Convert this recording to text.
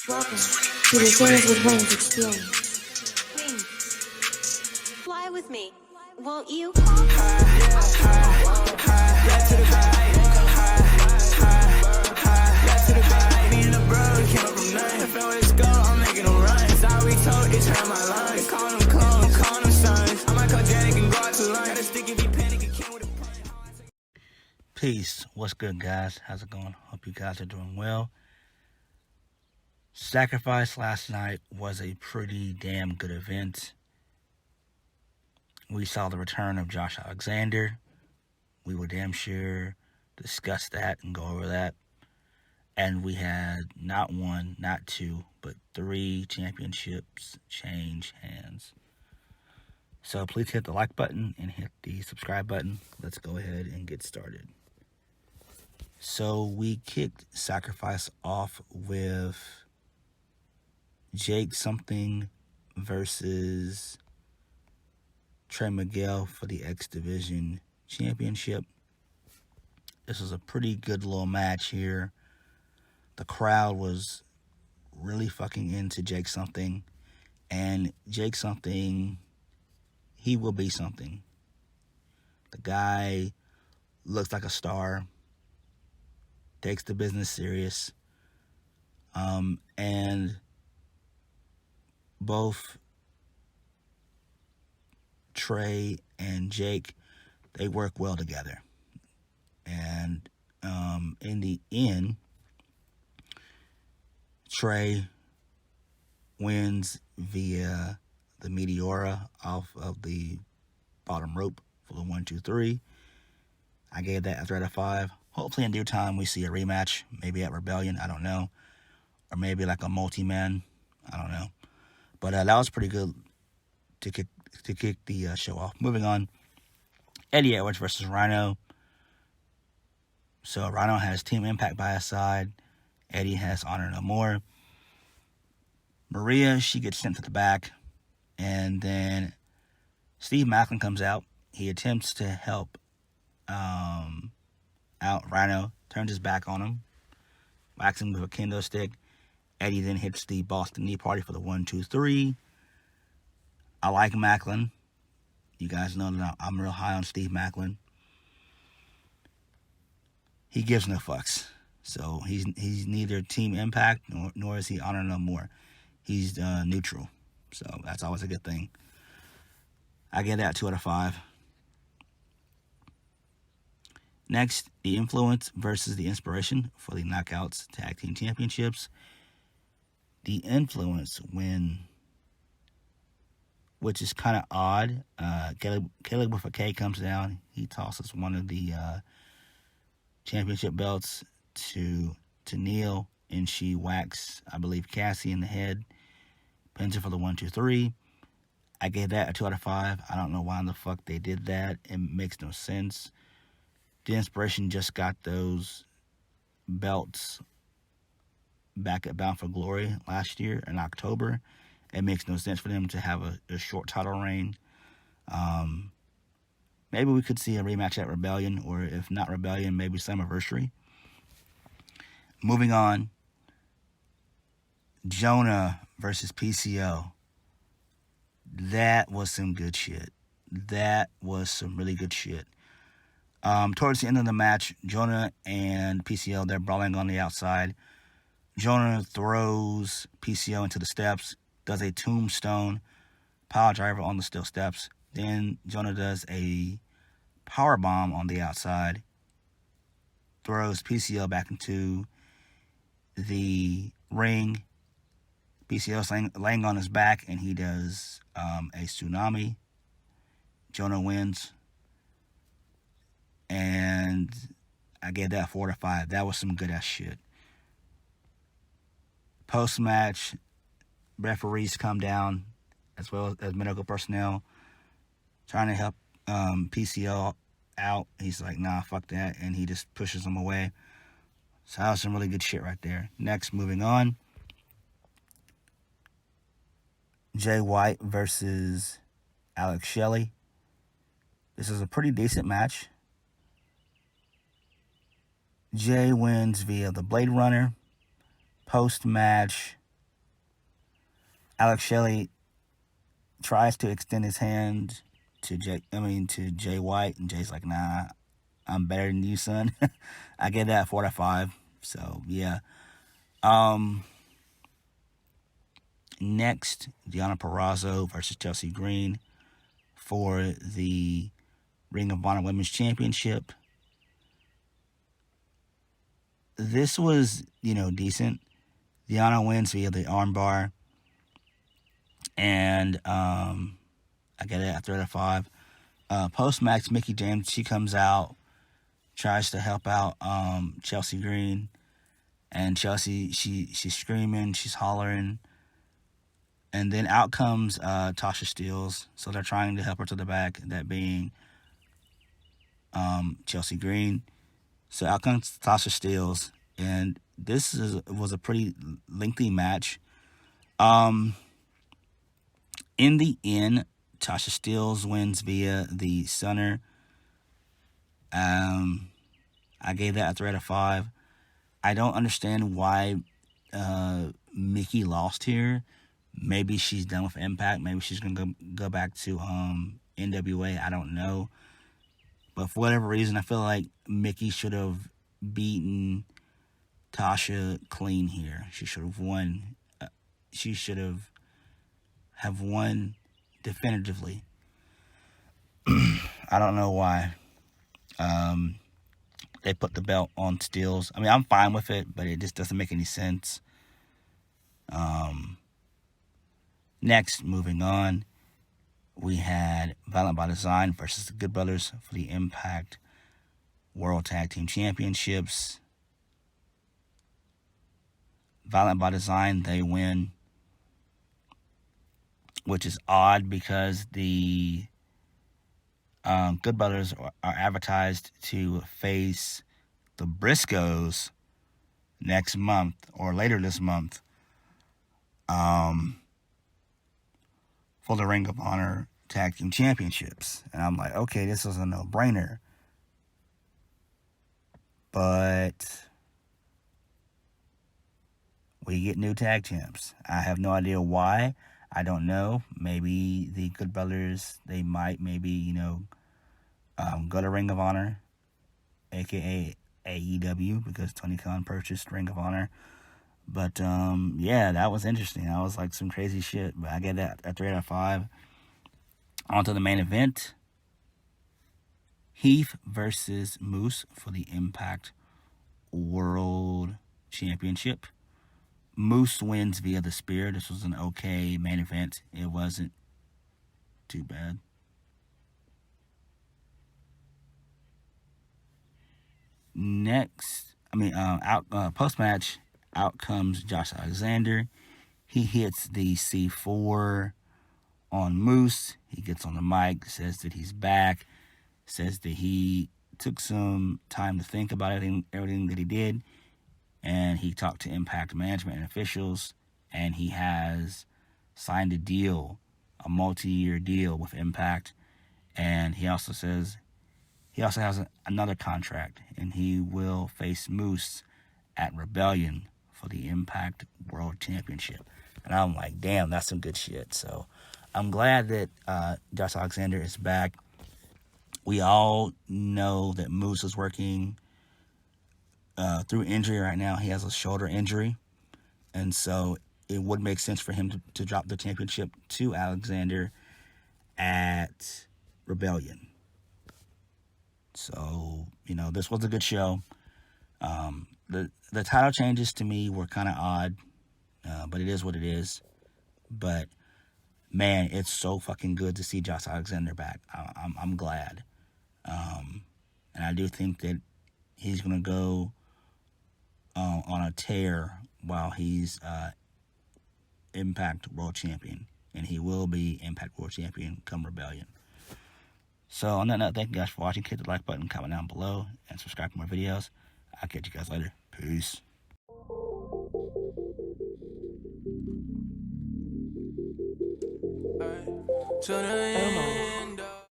Welcome to the Singers with Wings experience. Fly with me, won't you? Peace. What's good, guys? How's it going? Hope you guys are doing well. Sacrifice last night was a pretty damn good event. We saw the return of Josh Alexander. We will damn sure discuss that and go over that. And we had not one, not two, but 3 championships change hands. So please hit the like button and hit the subscribe button. Let's go ahead and get started. So we kicked Sacrifice off with Jake something versus Trey Miguel for the X Division Championship. This was a pretty good little match here. The crowd was really fucking into Jake something. And Jake something, he will be something. The guy looks like a star. Takes the business serious. And both Trey and Jake, they work well together. And in the end, Trey wins via the Meteora off of the bottom rope for the 1, 2, 3. I gave that a 3 out of 5. Hopefully in due time we see a rematch, maybe at Rebellion, I don't know. Or maybe like a multi-man, I don't know. But that was pretty good to kick the show off. Moving on, Eddie Edwards versus Rhino. So Rhino has Team Impact by his side. Eddie has Honor No More. Maria, she gets sent to the back. And then Steve Macklin comes out. He attempts to help out Rhino, turns his back on him, whacks him with a kendo stick. Eddie then hits the Boston Knee Party for the 1, 2, 3. I like Macklin. You guys know that I'm real high on Steve Macklin. He gives no fucks. So he's neither Team Impact nor is he Honor No More. He's neutral. So that's always a good thing. I get that 2 out of 5. Next, the Influence versus the Inspiration for the Knockouts Tag Team Championships. The Influence win, which is kind of odd. Caleb with a K comes down. He tosses one of the championship belts to Neil, and she whacks, I believe, Cassie in the head. Pins her for the 1, 2, 3. I gave that a 2 out of 5. I don't know why in the fuck they did that. It makes no sense. The Inspiration just got those belts back at Bound for Glory last year in October. It makes no sense for them to have a short title reign. Maybe we could see a rematch at Rebellion, or if not Rebellion, maybe Slammiversary. Moving on, Jonah versus PCO. That was some good shit. That was some really good shit. Towards the end of the match, Jonah and PCO, they're brawling on the outside. Jonah throws PCO into the steps, does a tombstone piledriver on the steel steps. Then Jonah does a power bomb on the outside, throws PCO back into the ring. PCO's laying on his back, and he does a tsunami. Jonah wins. And I gave that 4 out of 5. That was some good ass shit. Post-match, referees come down, as well as medical personnel, trying to help PCO out. He's like, nah, fuck that. And he just pushes him away. So that was some really good shit right there. Next, moving on. Jay White versus Alex Shelley. This is a pretty decent match. Jay wins via the Blade Runner. Post-match, Alex Shelley tries to extend his hand to Jay White, and Jay's like, nah, I'm better than you, son. I gave that 4 out of 5. So yeah. Next, Deonna Purrazzo versus Chelsea Green for the Ring of Honor Women's Championship. This was, decent. Deonna wins via the armbar. And I get it at 3 out of 5. Post-match, Mickie James, she comes out, tries to help out Chelsea Green. And Chelsea, she's screaming, she's hollering. And then out comes Tasha Steelz. So they're trying to help her to the back, that being Chelsea Green. So out comes Tasha Steelz. And this was a pretty lengthy match. In the end, Tasha Steelz wins via the Stunner. I gave that a 3 out of 5. I don't understand why Mickie lost here. Maybe she's done with Impact. Maybe she's going to go back to NWA. I don't know. But for whatever reason, I feel like Mickie should have beaten Tasha clean here. She should have won. She should have won definitively. I don't know why. They put the belt on Steelz. I mean, I'm fine with it, but it just doesn't make any sense. Next, moving on, we had Violent by Design versus the Good Brothers for the Impact World Tag Team Championships. Violent by Design, they win, which is odd because the Good Brothers are advertised to face the Briscoes next month or later this month for the Ring of Honor Tag Team Championships. And I'm like, okay, this is a no-brainer. But we get new tag champs. I have no idea why. I don't know. Maybe the Good Brothers, they might go to Ring of Honor, a.k.a. AEW, because Tony Khan purchased Ring of Honor. But, yeah, that was interesting. That was like some crazy shit. But I get that at 3 out of 5. On to the main event. Heath versus Moose for the Impact World Championship. Moose wins via the spear. This was an okay main event. It wasn't too bad. Next, post-match, out comes Josh Alexander. He hits the C4 on Moose. He gets on the mic, says that he's back, says that he took some time to think about everything that he did, and he talked to Impact management and officials, and he has signed a deal, a multi-year deal with Impact, and he also says he also has another contract, and he will face Moose at Rebellion for the Impact World Championship. And I'm like, damn, that's some good shit. So I'm glad that Josh Alexander is back. We all know that Moose is working through injury right now. He has a shoulder injury. And so it would make sense for him to drop the championship to Alexander at Rebellion. So, this was a good show. The title changes to me were kind of odd, but it is what it is. But, man, it's so fucking good to see Josh Alexander back. I'm glad. And I do think that he's going to go on a tear while he's Impact World Champion. And he will be Impact World Champion come Rebellion. So, on that note, thank you guys for watching. Hit the like button, comment down below, and subscribe for more videos. I'll catch you guys later. Peace. Jonah,